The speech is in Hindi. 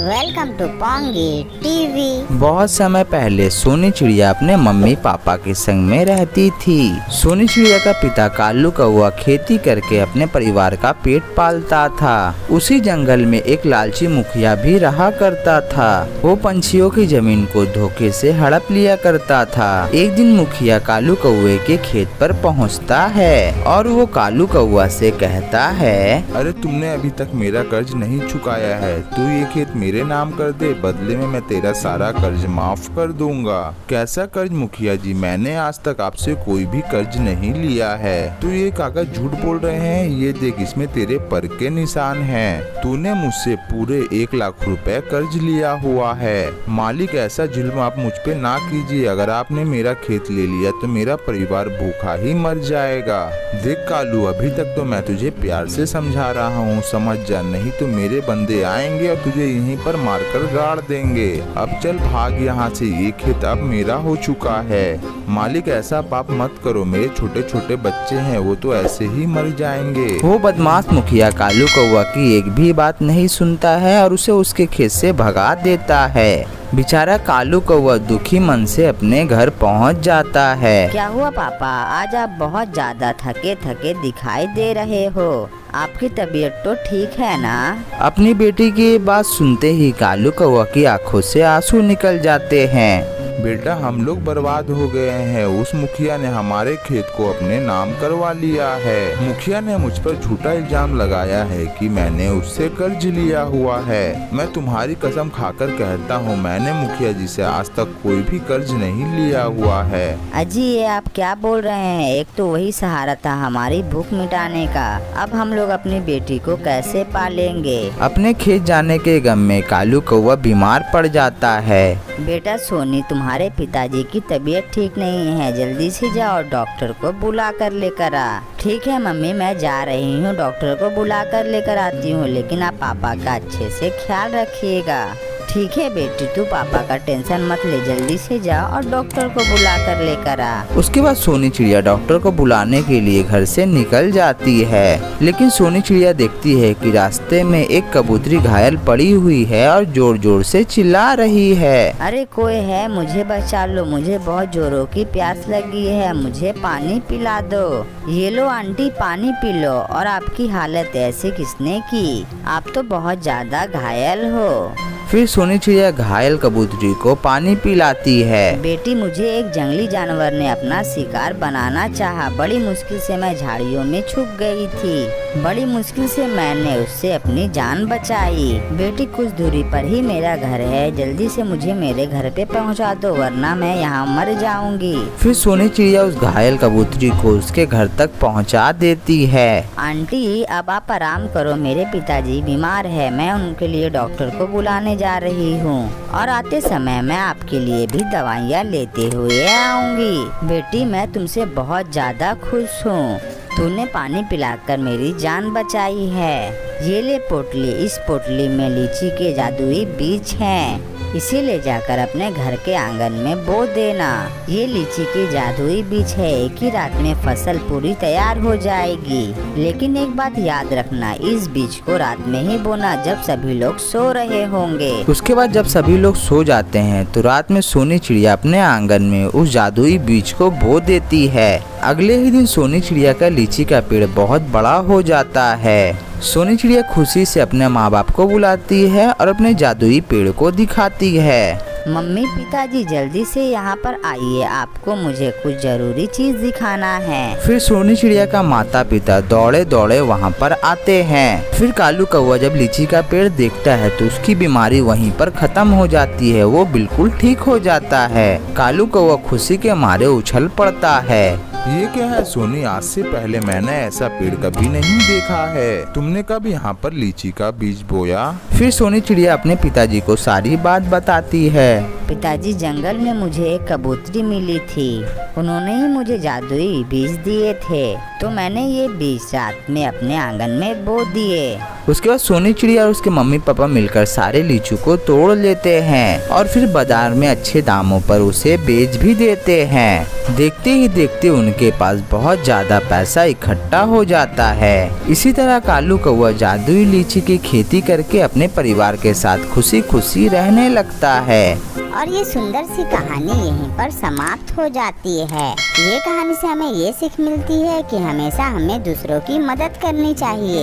Welcome to pungi TV. बहुत समय पहले सोनी चिड़िया अपने मम्मी पापा के संग में रहती थी। सोनी चिड़िया का पिता कालू कौआ खेती करके अपने परिवार का पेट पालता था। उसी जंगल में एक लालची मुखिया भी रहा करता था। वो पंछियों की जमीन को धोखे से हड़प लिया करता था। एक दिन मुखिया कालू कौए के खेत पर पहुँचता है और वो कालू कौआ से कहता है, अरे तुमने अभी तक मेरा कर्ज नहीं चुकाया है, तू ये खेत मेरे नाम कर दे, बदले में मैं तेरा सारा कर्ज माफ कर दूंगा। कैसा कर्ज मुखिया जी, मैंने आज तक आपसे कोई भी कर्ज नहीं लिया है। तू ये कागज झूठ बोल रहे हैं, ये देख इसमें तेरे पर के निशान हैं। तूने मुझसे पूरे 1 लाख रुपए कर्ज लिया हुआ है। मालिक ऐसा जुल्म आप मुझ पे ना कीजिए, अगर आपने मेरा खेत ले लिया तो मेरा परिवार भूखा ही मर जाएगा। देख कालू, अभी तक तो मैं तुझे प्यार से समझा रहा हूँ, समझ जा, नहीं तो मेरे बंदे आएंगे और तुझे यहीं पर मारकर गाड़ देंगे। अब चल भाग यहाँ से, ये खेत अब मेरा हो चुका है। मालिक ऐसा पाप मत करो, मेरे छोटे छोटे बच्चे हैं, वो तो ऐसे ही मर जाएंगे। वो बदमाश मुखिया कालू कौआ की एक भी बात नहीं सुनता है और उसे उसके खेत से भगा देता है। बेचारा कालू कौआ दुखी मन से अपने घर पहुंच जाता है। क्या हुआ पापा, आज आप बहुत ज्यादा थके थके दिखाई दे रहे हो। आपकी तबीयत तो ठीक है ना? अपनी बेटी की बात सुनते ही कालू कौआ की आंखों से आंसू निकल जाते हैं। बेटा, हम लोग बर्बाद हो गए हैं, उस मुखिया ने हमारे खेत को अपने नाम करवा लिया है। मुखिया ने मुझ पर झूठा इल्जाम लगाया है कि मैंने उससे कर्ज लिया हुआ है। मैं तुम्हारी कसम खाकर कहता हूँ, मैंने मुखिया जी से आज तक कोई भी कर्ज नहीं लिया हुआ है। अजी, ये आप क्या बोल रहे हैं? एक तो वही सहारा था हमारी भूख मिटाने का, अब हम लोग अपनी बेटी को कैसे पालेंगे? अपने खेत जाने के गम में कालू कौआ बीमार पड़ जाता है। बेटा सोनी, तुम्हारे पिताजी की तबीयत ठीक नहीं है, जल्दी से जाओ डॉक्टर को बुला कर लेकर आ। ठीक है मम्मी, मैं जा रही हूँ, डॉक्टर को बुला कर लेकर आती हूँ, लेकिन आप पापा का अच्छे से ख्याल रखिएगा। ठीक है बेटी, तू पापा का टेंशन मत ले, जल्दी से जा और डॉक्टर को बुला कर लेकर आ। उसके बाद सोनी चिड़िया डॉक्टर को बुलाने के लिए घर से निकल जाती है, लेकिन सोनी चिड़िया देखती है कि रास्ते में एक कबूतरी घायल पड़ी हुई है और जोर जोर से चिल्ला रही है। अरे कोई है, मुझे बचा लो, मुझे बहुत जोरों की प्यास लगी है, मुझे पानी पिला दो। ये लो आंटी, पानी पी लो। और आपकी हालत ऐसे किसने की? आप तो बहुत ज्यादा घायल हो। फिर सोनी चिड़िया घायल कबूतरी को पानी पिलाती है। बेटी, मुझे एक जंगली जानवर ने अपना शिकार बनाना चाहा, बड़ी मुश्किल से मैं झाड़ियों में छुप गई थी, बड़ी मुश्किल से मैंने उससे अपनी जान बचाई। बेटी, कुछ दूरी पर ही मेरा घर है, जल्दी से मुझे मेरे घर पे पहुंचा दो, वरना मैं यहाँ मर जाऊंगी। फिर सोनी चिड़िया उस घायल कबूतरी को उसके घर तक पहुंचा देती है। आंटी, अब आप आराम करो, मेरे पिताजी बीमार है, मैं उनके लिए डॉक्टर को बुलाने जा रही हूँ और आते समय मैं आपके लिए भी दवाइयाँ लेते हुए आऊंगी। बेटी, मैं तुमसे बहुत ज्यादा खुश हूँ, तूने पानी पिलाकर मेरी जान बचाई है। ये ले पोटली, इस पोटली में लीची के जादुई बीज हैं, इसे ले जाकर अपने घर के आंगन में बो देना। ये लीची की जादुई बीज है, एक ही रात में फसल पूरी तैयार हो जाएगी। लेकिन एक बात याद रखना, इस बीज को रात में ही बोना, जब सभी लोग सो रहे होंगे। उसके बाद जब सभी लोग सो जाते हैं तो रात में सोनी चिड़िया अपने आंगन में उस जादुई बीज को बो देती है। अगले ही दिन सोनी चिड़िया का लीची का पेड़ बहुत बड़ा हो जाता है। सोनी चिड़िया खुशी से अपने माँ बाप को बुलाती है और अपने जादुई पेड़ को दिखाती है। मम्मी, पिताजी, जल्दी से यहाँ पर आइए, आपको मुझे कुछ जरूरी चीज दिखाना है। फिर सोनी चिड़िया का माता पिता दौड़े दौड़े वहाँ पर आते हैं। फिर कालू कौआ जब लीची का पेड़ देखता है तो उसकी बीमारी वहीं पर खत्म हो जाती है, वो बिल्कुल ठीक हो जाता है। कालू कौआ खुशी के मारे उछल पड़ता है। ये क्या है सोनी, आज से पहले मैंने ऐसा पेड़ कभी नहीं देखा है। तुमने कब यहाँ पर लीची का बीज बोया? फिर सोनी चिड़िया अपने पिताजी को सारी बात बताती है। पिताजी, जंगल में मुझे एक कबूतरी मिली थी, उन्होंने ही मुझे जादुई बीज दिए थे, तो मैंने ये बीज रात में अपने आंगन में बो दिए। उसके बाद सोनी चिड़िया और उसके मम्मी पापा मिलकर सारे लीचू को तोड़ लेते हैं और फिर बाजार में अच्छे दामों पर उसे बेच भी देते हैं। देखते ही देखते उनके पास बहुत ज्यादा पैसा इकट्ठा हो जाता है। इसी तरह कालू कौआ जादुई लीची की खेती करके अपने अपने परिवार के साथ खुशी खुशी रहने लगता है। और ये सुंदर सी कहानी यहीं पर समाप्त हो जाती है। ये कहानी से हमें ये सीख मिलती है कि हमेशा हमें दूसरों की मदद करनी चाहिए।